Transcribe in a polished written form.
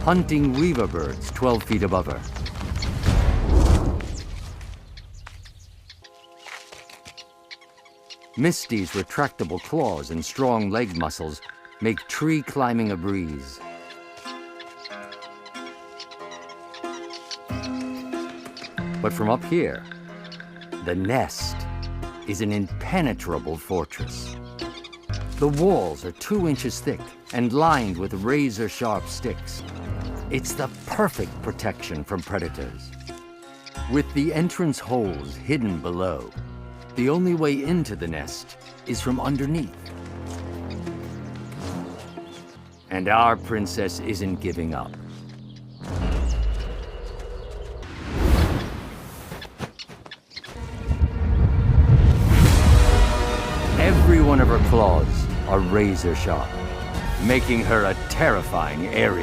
hunting weaver birds 12 feet above her. Misty's retractable claws and strong leg muscles make tree climbing a breeze. But from up here, the nest is an impenetrable fortress. The walls are 2 inches thick and lined with razor-sharp sticks. It's the perfect protection from predators. With the entrance holes hidden below, the only way into the nest is from underneath. And our princess isn't giving up. Every one of her claws are razor sharp, making her a terrifying area.